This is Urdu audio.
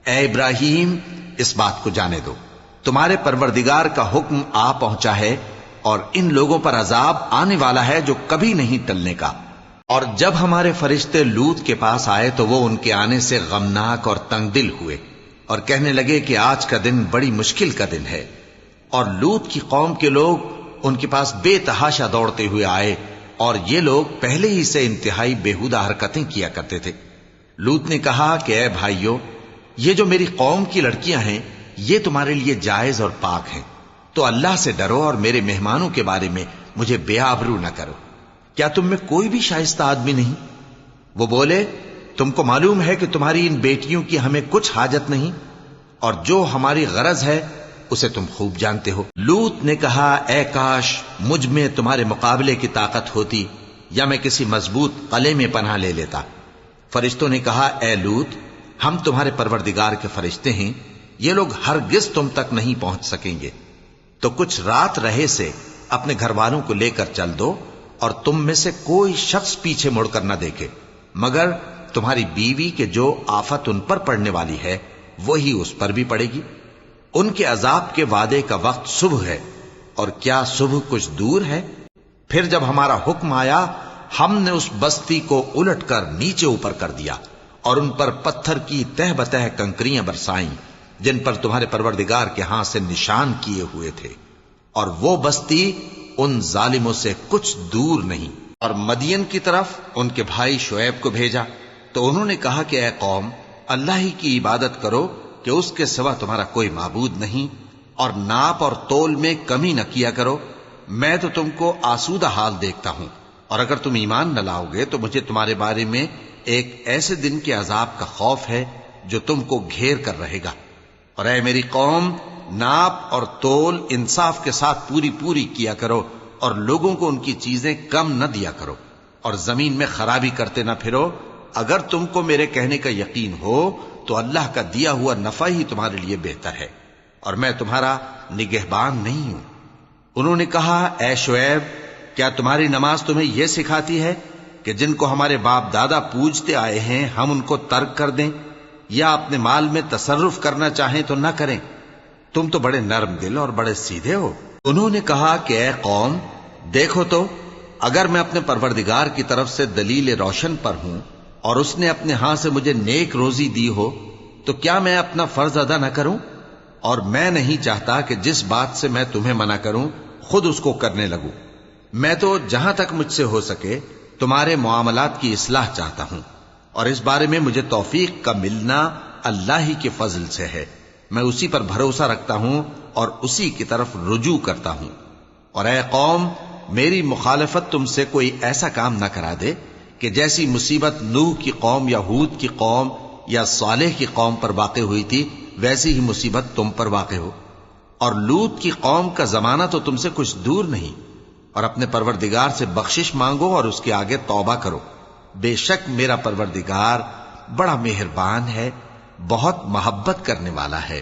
اے ابراہیم، اس بات کو جانے دو، تمہارے پروردگار کا حکم آ پہنچا ہے اور ان لوگوں پر عذاب آنے والا ہے جو کبھی نہیں ٹلنے کا۔ اور جب ہمارے فرشتے لوط کے پاس آئے تو وہ ان کے آنے سے غمناک اور تنگ دل ہوئے اور کہنے لگے کہ آج کا دن بڑی مشکل کا دن ہے۔ اور لوط کی قوم کے لوگ ان کے پاس بے تحاشا دوڑتے ہوئے آئے، اور یہ لوگ پہلے ہی سے انتہائی بیہودہ حرکتیں کیا کرتے تھے۔ لوط نے کہا کہ اے بھائیو، یہ جو میری قوم کی لڑکیاں ہیں یہ تمہارے لیے جائز اور پاک ہیں، تو اللہ سے ڈرو اور میرے مہمانوں کے بارے میں مجھے بے آبرو نہ کرو۔ کیا تم میں کوئی بھی شائستہ آدمی نہیں؟ وہ بولے، تم کو معلوم ہے کہ تمہاری ان بیٹیوں کی ہمیں کچھ حاجت نہیں، اور جو ہماری غرض ہے اسے تم خوب جانتے ہو۔ لوط نے کہا، اے کاش مجھ میں تمہارے مقابلے کی طاقت ہوتی، یا میں کسی مضبوط قلعے میں پناہ لے لیتا۔ فرشتوں نے کہا، اے لوط، ہم تمہارے پروردگار کے فرشتے ہیں، یہ لوگ ہرگز تم تک نہیں پہنچ سکیں گے، تو کچھ رات رہے سے اپنے گھر والوں کو لے کر چل دو، اور تم میں سے کوئی شخص پیچھے مڑ کر نہ دیکھے، مگر تمہاری بیوی کے جو آفت ان پر پڑنے والی ہے وہی اس پر بھی پڑے گی۔ ان کے عذاب کے وعدے کا وقت صبح ہے، اور کیا صبح کچھ دور ہے؟ پھر جب ہمارا حکم آیا، ہم نے اس بستی کو الٹ کر نیچے اوپر کر دیا، اور ان پر پتھر کی تہ بتہ کنکریاں برسائیں جن پر تمہارے پروردگار کے ہاں سے نشان کیے ہوئے تھے، اور وہ بستی ان ظالموں سے کچھ دور نہیں۔ اور مدین کی طرف ان کے بھائی شعیب کو بھیجا، تو انہوں نے کہا کہ اے قوم، اللہ ہی کی عبادت کرو کہ اس کے سوا تمہارا کوئی معبود نہیں، اور ناپ اور تول میں کمی نہ کیا کرو، میں تو تم کو آسودہ حال دیکھتا ہوں، اور اگر تم ایمان نہ لاؤ گے تو مجھے تمہارے بارے میں ایک ایسے دن کے عذاب کا خوف ہے جو تم کو گھیر کر رہے گا۔ اور اے میری قوم، ناپ اور تول انصاف کے ساتھ پوری پوری کیا کرو، اور لوگوں کو ان کی چیزیں کم نہ دیا کرو، اور زمین میں خرابی کرتے نہ پھرو۔ اگر تم کو میرے کہنے کا یقین ہو تو اللہ کا دیا ہوا نفع ہی تمہارے لیے بہتر ہے، اور میں تمہارا نگہبان نہیں ہوں۔ انہوں نے کہا، اے شعیب، کیا تمہاری نماز تمہیں یہ سکھاتی ہے کہ جن کو ہمارے باپ دادا پوجتے آئے ہیں ہم ان کو ترک کر دیں، یا اپنے مال میں تصرف کرنا چاہیں تو نہ کریں؟ تم تو بڑے نرم دل اور بڑے سیدھے ہو۔ انہوں نے کہا کہ اے قوم، دیکھو تو، اگر میں اپنے پروردگار کی طرف سے دلیل روشن پر ہوں اور اس نے اپنے ہاں سے مجھے نیک روزی دی ہو تو کیا میں اپنا فرض ادا نہ کروں؟ اور میں نہیں چاہتا کہ جس بات سے میں تمہیں منع کروں خود اس کو کرنے لگوں۔ میں تو جہاں تک مجھ سے ہو سکے تمہارے معاملات کی اصلاح چاہتا ہوں، اور اس بارے میں مجھے توفیق کا ملنا اللہ ہی کے فضل سے ہے۔ میں اسی پر بھروسہ رکھتا ہوں اور اسی کی طرف رجوع کرتا ہوں۔ اور اے قوم، میری مخالفت تم سے کوئی ایسا کام نہ کرا دے کہ جیسی مصیبت نوح کی قوم یا ہود کی قوم یا صالح کی قوم پر واقع ہوئی تھی ویسی ہی مصیبت تم پر واقع ہو۔ اور لوط کی قوم کا زمانہ تو تم سے کچھ دور نہیں، اور اپنے پروردگار سے بخشش مانگو اور اس کے آگے توبہ کرو، بے شک میرا پروردگار بڑا مہربان ہے، بہت محبت کرنے والا ہے۔